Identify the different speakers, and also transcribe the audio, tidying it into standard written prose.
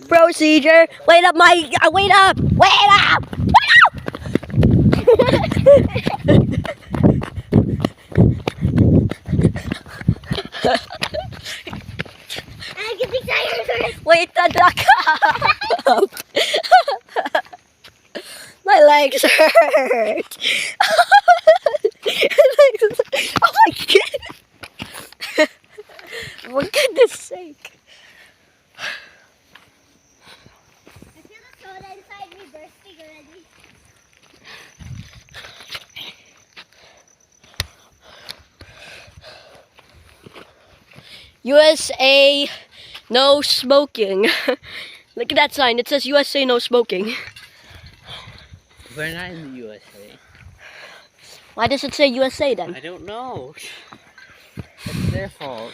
Speaker 1: Procedure. Wait up, Mike. Wait up. Wait up.
Speaker 2: I'm getting tired.
Speaker 1: Wait the duck up. My legs hurt. Oh my god. For goodness sake.
Speaker 2: I feel the soda inside me bursting already.
Speaker 1: USA no smoking. Look at that sign. It says USA no smoking.
Speaker 3: We're not in the USA.
Speaker 1: Why does it say USA then?
Speaker 3: I don't know. It's their fault.